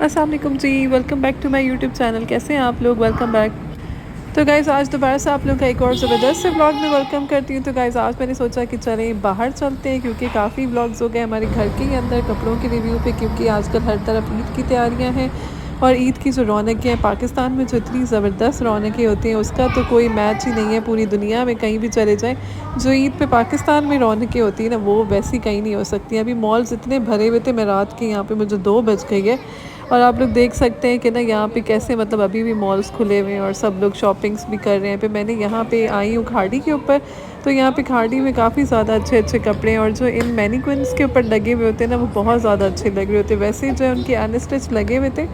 अस्सलाम वालेकुम ji, welcome back to my YouTube channel. कैसे हैं आप लोग? Welcome back. तो गाइज़ आज दोबारा से आप लोगों का एक और ज़बरदस्त से व्लॉग में वेलकम करती हूँ। तो गाइज़ आज मैंने सोचा कि चलें बाहर चलते हैं, क्योंकि काफ़ी व्लॉग्स हो गए हमारे घर के ही अंदर कपड़ों की रिव्यू पे, क्योंकि आजकल हर तरफ ईद की तैयारियाँ हैं। और ईद की जो रौनकें हैं पाकिस्तान में, जो इतनी ज़बरदस्त रौनकें होती हैं, उसका तो कोई मैच ही नहीं है पूरी दुनिया में कहीं भी चले जाएँ। जो ईद पे पाकिस्तान में रौनकें होती हैं ना, वो वैसी कहीं नहीं हो सकती। अभी मॉल्स इतने भरे हुए थे, मैं रात के यहाँ पे मुझे 2 बज गई है। और आप लोग देख सकते हैं कि ना यहाँ पे कैसे मतलब अभी भी मॉल्स खुले हुए हैं और सब लोग शॉपिंग्स भी कर रहे हैं। पे मैंने यहाँ पे आई हूँ खाड़ी के ऊपर, तो यहाँ पे खाड़ी में काफ़ी ज़्यादा अच्छे अच्छे कपड़े हैं, और जो इन मैनीक्विन्स के ऊपर लगे हुए होते हैं ना, वो बहुत ज़्यादा अच्छे लग रहे होते हैं। वैसे जो है उनके अनस्टिच लगे हुए थे,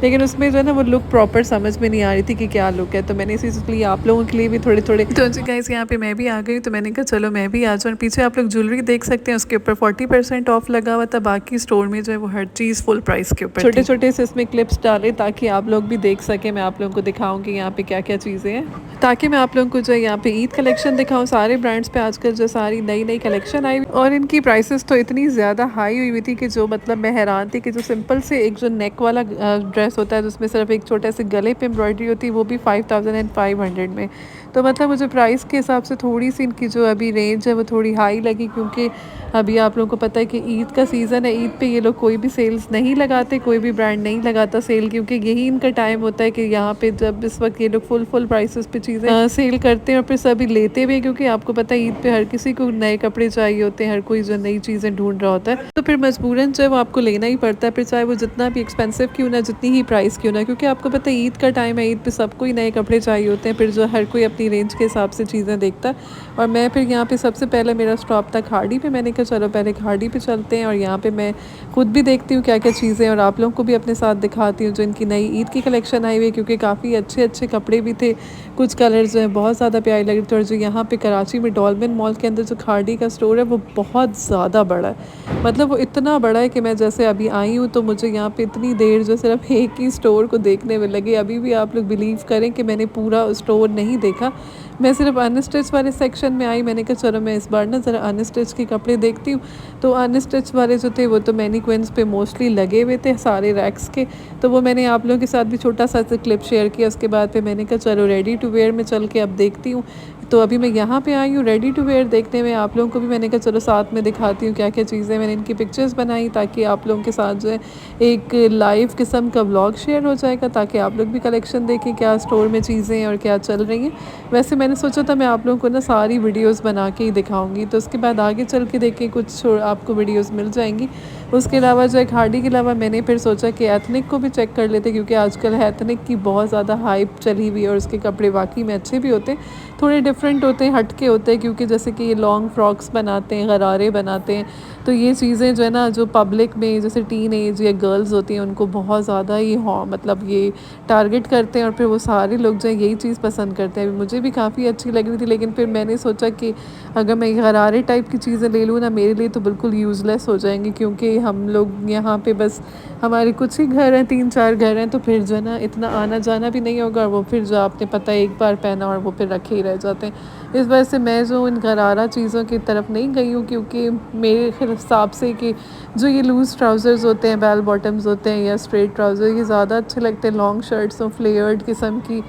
लेकिन उसमें जो है ना वो लुक प्रॉपर समझ में नहीं आ रही थी कि क्या लुक है। तो मैंने इसीलिए आप लोगों के लिए भी थोड़े थोड़े, तो जी गाइस यहाँ पे मैं भी आ गई, तो मैंने कहा चलो मैं भी आ जाऊँ। पीछे आप लोग ज्वेलरी देख सकते हैं, उसके ऊपर 40% ऑफ लगा हुआ था। बाकी स्टोर में जो है वो हर चीज़ फुल प्राइस के ऊपर छोटे छोटे से इसमें क्लिप्स डाले, ताकि आप लोग भी देख सकें। मैं आप लोगों को दिखाऊँ कि यहाँ पे क्या क्या चीज़ें हैं, ताकि मैं आप लोगों को जो है यहाँ पे ईद कलेक्शन दिखाऊँ। सारे ब्रांड्स पे आजकल जो सारी नई नई कलेक्शन आई, और इनकी प्राइसेस तो इतनी ज़्यादा हाई हुई थी कि जो मतलब मैं हैरान थी कि जो सिंपल से एक जो नेक वाला ड्रेस होता है, जिसमें सिर्फ एक छोटे से गले पे एम्ब्रॉयडरी होती है, वो भी 5500 में। तो मतलब मुझे प्राइस के हिसाब से थोड़ी सी इनकी जो अभी रेंज है वो थोड़ी हाई लगी, क्योंकि अभी आप लोगों को पता है कि ईद का सीज़न है। ईद पे ये लोग कोई भी सेल्स नहीं लगाते, कोई भी ब्रांड नहीं लगाता सेल, क्योंकि यही इनका टाइम होता है कि यहाँ पे जब इस वक्त ये लोग फुल प्राइसेस पे चीज़ें सेल करते हैं, और फिर सभी लेते भी हैं, क्योंकि आपको पता है ईद पे हर किसी को नए कपड़े चाहिए होते हैं, हर कोई जो नई चीज़ें ढूंढ रहा होता है। तो फिर मजबूरन जो है वो आपको लेना ही पड़ता है, फिर चाहे वो जितना भी एक्सपेंसिव क्यों ना, जितनी ही प्राइस क्यों ना, क्योंकि आपको पता है ईद का टाइम है। ईद पे सबको ही नए कपड़े चाहिए होते हैं, फिर जो हर कोई अपनी रेंज के हिसाब से चीज़ें देखता है। और मैं फिर यहाँ पे सबसे पहले मेरा स्टॉप था खाड़ी पे। मैंने कहा चलो पहले खाड़ी पे चलते हैं, और यहाँ पे मैं खुद भी देखती हूँ क्या क्या चीज़ें, और आप लोगों को भी अपने साथ दिखाती हूँ जो इनकी नई ईद की कलेक्शन आई हुई है, क्योंकि काफ़ी अच्छे अच्छे कपड़े भी थे। कुछ कलर्स जो हैं बहुत ज़्यादा प्यारे लग रहे थे। और जो यहाँ पे कराची में डॉल्मेन मॉल के अंदर जो खाड़ी का स्टोर है, वो बहुत ज़्यादा बड़ा है। मतलब वो इतना बड़ा है कि मैं जैसे अभी आई हूँ, तो मुझे यहाँ पे इतनी देर जो सिर्फ एक ही स्टोर को देखने में लगी। अभी भी आप लोग बिलीव करें कि मैंने पूरा स्टोर नहीं देखा, मैं सिर्फ अनस्टिच वाले सेक्शन में आई। मैंने कहा चलो मैं इस बार ना ज़रा अनस्टिच के कपड़े देखती हूँ। तो अनस्टिच वाले जो थे वो तो मैनीक्विन्स पे मोस्टली लगे हुए थे सारे रैक्स के, तो वो मैंने आप लोगों के साथ भी छोटा सा क्लिप शेयर किया। उसके बाद फिर मैंने कहा चलो रेडी टू वेयर में चल के अब देखती हूँ। तो अभी मैं यहाँ पे आई हूँ रेडी टू वेयर देखने में। आप लोगों को भी मैंने कहा चलो साथ में दिखाती हूँ क्या क्या चीज़ें। मैंने इनकी पिक्चर्स बनाई ताकि आप लोगों के साथ जो है एक लाइव किस्म का व्लॉग शेयर हो जाएगा, ताकि आप लोग भी कलेक्शन देखें क्या स्टोर में चीज़ें हैं और क्या चल रही हैं। वैसे मैंने सोचा था मैं आप लोगों को ना सारी वीडियोस बना के ही दिखाऊंगी, तो उसके बाद आगे चल के देखें कुछ आपको वीडियोस मिल जाएंगी। उसके अलावा जो है खाड़ी के अलावा मैंने फिर सोचा कि एथनिक को भी चेक कर लेते, क्योंकि आजकल एथनिक की बहुत ज़्यादा हाइप चली हुई है, और उसके कपड़े वाकई में अच्छे भी होते हैं, थोड़े डिफरेंट होते हैं, हटके होते हैं। क्योंकि जैसे कि ये लॉन्ग फ्रॉक्स बनाते हैं, गरारे बनाते हैं, तो ये चीज़ें जो है ना जो पब्लिक में जैसे टीन एज या गर्ल्स होती हैं, उनको बहुत ज़्यादा ही मतलब ये टारगेट करते हैं, और फिर वो सारे लोग जो है यही चीज़ पसंद करते हैं। मुझे भी काफ़ी अच्छी लग रही थी, लेकिन फिर मैंने सोचा कि अगर मैं गरारे टाइप की चीज़ें ले लूँ ना, मेरे लिए तो बिल्कुल यूज़लेस हो जाएंगी, क्योंकि हम लोग यहाँ पे बस हमारे कुछ ही घर हैं, 3-4 घर हैं, तो फिर जो है ना इतना आना जाना भी नहीं होगा। और वो फिर जो आपने पता है एक बार पहना और वो फिर रखे ही रह जाते हैं। इस वजह से मैं जो इन गरारा चीज़ों की तरफ नहीं गई हूँ, क्योंकि मेरे हिसाब से कि जो ये लूज़ ट्राउज़र्स होते हैं, बेल बॉटम्स होते हैं, या स्ट्रेट ट्राउज़र, ये ज़्यादा अच्छे लगते हैं। लॉन्ग शर्ट्स हो फ्लेयर्ड किस्म की,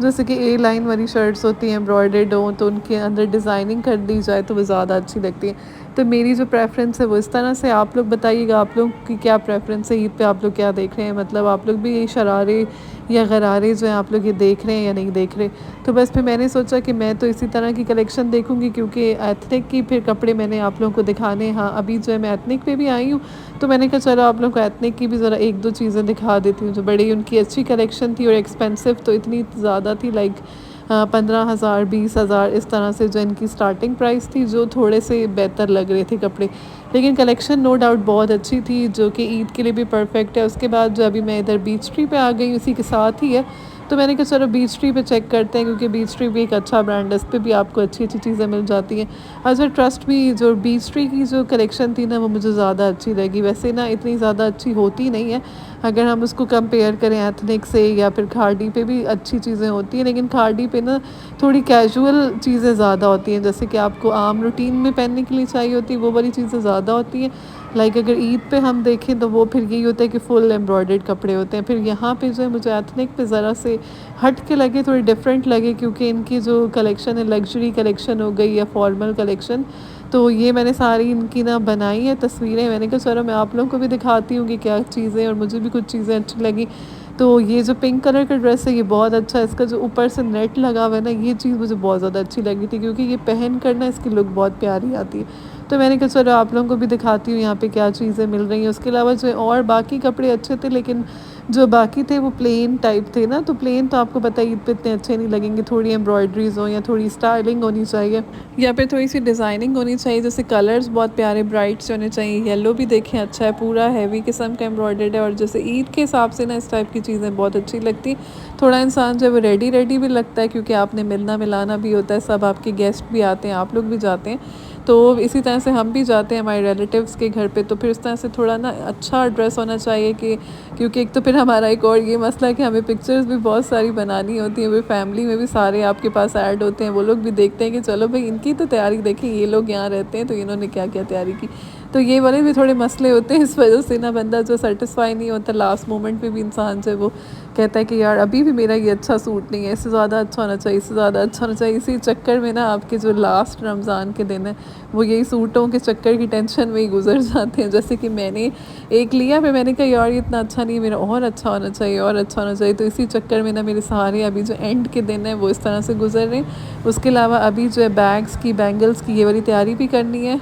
जैसे कि ए लाइन वाली शर्ट्स होती हैं, एम्ब्रॉयडर्ड हो, तो उनके अंदर डिज़ाइनिंग कर दी जाए तो वो ज़्यादा अच्छी लगती है। तो मेरी जो प्रेफरेंस है वो इस तरह से। आप लोग बताइएगा आप लोग की क्या प्रेफरेंस है, ईद पे आप लोग क्या देख रहे हैं, मतलब आप लोग भी ये शरारे या गरारे जो हैं आप लोग ये देख रहे हैं या नहीं देख रहे। तो बस फिर मैंने सोचा कि मैं तो इसी तरह की कलेक्शन देखूंगी, क्योंकि एथनिक की फिर कपड़े मैंने आप लोगों को दिखाने हैं। हाँ अभी जो है मैं एथनिक पे भी आई हूँ, तो मैंने कहा चलो आप लोगों को एथनिक की भी ज़रा 1-2 चीज़ें दिखा देती हूँ, जो बड़ी उनकी अच्छी कलेक्शन थी। और एक्सपेंसिव तो इतनी ज़्यादा थी, लाइक 15,000 20,000 इस तरह से जो इनकी स्टार्टिंग प्राइस थी, जो थोड़े से बेहतर लग रहे थे कपड़े। लेकिन कलेक्शन नो डाउट बहुत अच्छी थी, जो कि ईद के लिए भी परफेक्ट है। उसके बाद जो अभी मैं इधर बीच ट्री पे आ गई, उसी के साथ ही है, तो मैंने कहा चलो बीच ट्री पे चेक करते हैं, क्योंकि बीच ट्री भी एक अच्छा ब्रांड है, इस पर भी आपको अच्छी अच्छी चीज़ें मिल जाती हैं। अच्छा ट्रस्ट भी, जो बीच ट्री की जो कलेक्शन थी ना, वो मुझे ज़्यादा अच्छी लगी। वैसे ना इतनी ज़्यादा अच्छी होती नहीं है, अगर हम उसको कंपेयर करें एथनिक से, या फिर खाड़ी पे भी अच्छी चीज़ें होती हैं, लेकिन खाड़ी पे ना थोड़ी कैजुअल चीज़ें ज़्यादा होती हैं, जैसे कि आपको आम रूटीन में पहनने के लिए चाहिए होती है वो वाली चीज़ें ज़्यादा होती हैं। लाइक अगर ईद पे हम देखें तो वो फिर यही होता है कि फुल एम्ब्रॉयडर्ड कपड़े होते हैं। फिर यहाँ पे जो है मुझे एथनिक पे ज़रा से हट के लगे, थोड़ी डिफरेंट लगे, क्योंकि इनकी जो कलेक्शन है लग्जरी कलेक्शन हो गई या फॉर्मल कलेक्शन। तो ये मैंने सारी इनकी ना बनाई है तस्वीरें। मैंने कहा चलो मैं आप लोगों को भी दिखाती हूँ कि क्या चीज़ें, और मुझे भी कुछ चीज़ें अच्छी लगी। तो ये जो पिंक कलर का ड्रेस है ये बहुत अच्छा है, इसका जो ऊपर से नेट लगा हुआ है ना, ये चीज़ मुझे बहुत ज़्यादा अच्छी लगी थी, क्योंकि ये पहन कर ना इसकी लुक बहुत प्यारी आती है। तो मैंने कहा चलो आप लोगों को भी दिखाती हूँ यहाँ पे क्या चीज़ें मिल रही हैं। उसके अलावा जो और बाकी कपड़े अच्छे थे, लेकिन जो बाकी थे वो प्लेन टाइप थे ना, तो प्लेन तो आपको पता है ईद पे इतने अच्छे नहीं लगेंगे। थोड़ी एम्ब्रॉयडरीज हो या थोड़ी स्टाइलिंग होनी चाहिए, या फिर थोड़ी सी डिज़ाइनिंग होनी चाहिए। जैसे कलर्स बहुत प्यारे ब्राइट्स होने चाहिए। येलो भी देखें अच्छा है, पूरा हैवी किस्म का एम्ब्रॉयडर्ड है। और जैसे ईद के हिसाब से ना इस टाइप की चीज़ें बहुत अच्छी लगती। थोड़ा इंसान जो है वो रेडी रेडी भी लगता है, क्योंकि आपने मिलना मिलाना भी होता है, सब आपके गेस्ट भी आते हैं, आप लोग भी जाते हैं। तो इसी तरह से हम भी जाते हैं हमारे रिलेटिव्स के घर पे। तो फिर इस तरह से थोड़ा ना अच्छा ड्रेस होना चाहिए कि, क्योंकि एक तो फिर हमारा एक और ये मसला है कि हमें पिक्चर्स भी बहुत सारी बनानी होती हैं। वो फैमिली में भी सारे आपके पास ऐड होते हैं, वो लोग भी देखते हैं कि चलो भाई इनकी तो तैयारी देखें, ये लोग यहाँ रहते हैं तो इन्होंने क्या क्या तैयारी की। तो ये वाले भी थोड़े मसले होते हैं, इस वजह से ना बंदा जो सेटिस्फाई नहीं होता, लास्ट मोमेंट पे भी इंसान जो है वो कहता है कि यार अभी भी मेरा ये अच्छा सूट नहीं है, इससे ज़्यादा अच्छा होना चाहिए, इससे ज़्यादा अच्छा होना चाहिए। इसी चक्कर में ना आपके जो लास्ट रमज़ान के दिन है वो यही सूटों के चक्कर की टेंशन में ही गुजर जाते हैं। जैसे कि मैंने एक लिया, फिर मैंने कहा यार ये इतना अच्छा नहीं है, मेरा और अच्छा होना चाहिए, और अच्छा होना चाहिए। तो इसी चक्कर में ना मेरे सारे अभी जो एंड के दिन है वो इस तरह से गुजर रहे हैं। उसके अलावा अभी जो है बैग्स की, बैंगल्स की ये वाली तैयारी भी करनी है।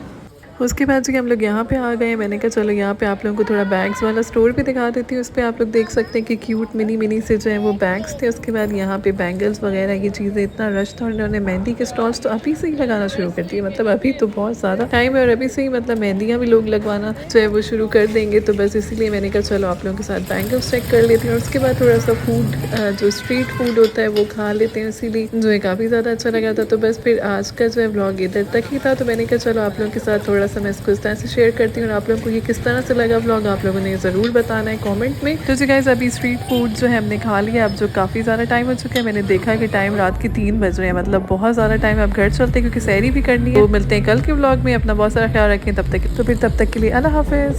उसके बाद जी हम लोग यहाँ पे आ गए। मैंने कहा चलो यहाँ पे आप लोगों को थोड़ा बैग्स वाला स्टोर भी दिखा देती हूँ। उस पर आप लोग देख सकते हैं कि क्यूट मिनी मिनी से जो है वो बैग्स थे। उसके बाद यहाँ पे बैंगल्स वगैरह ये चीज़ें, इतना रश था। उन्होंने मेहंदी के स्टॉल्स तो अभी से ही लगाना शुरू कर दिए, मतलब अभी तो बहुत ज़्यादा टाइम है, और अभी से ही मतलब मेहंदियाँ भी लोग लगवाना जो है वो शुरू कर देंगे। तो बस इसीलिए मैंने कहा चलो आप लोगों के साथ बैंगल्स चेक कर लेती हूँ। और उसके बाद थोड़ा सा फूड, जो स्ट्रीट फूड होता है वो खा लेते हैं, इसीलिए जो है काफ़ी ज़्यादा अच्छा लगा था। तो बस फिर आज का जो है व्लॉग इधर तक ही था। तो मैंने कहा चलो आप लोगों के साथ थोड़ा सा मैं इसको इस तरह से शेयर करती हूँ, और आप लोगों को ये किस तरह से लगा व्लॉग आप लोगों ने ज़रूर बताना है कमेंट में। तो जी गाइस अभी स्ट्रीट फूड जो है हमने खा लिया, अब जो काफ़ी ज़्यादा टाइम हो चुका है। मैंने देखा कि टाइम रात के 3 बज रहे हैं, मतलब बहुत ज़्यादा टाइम। अब घर चलते हैं क्योंकि सैरी भी करनी है। तो मिलते हैं कल के व्लॉग में। अपना बहुत सारा ख्याल रखें तब तक के लिए अल्लाह हाफिज़।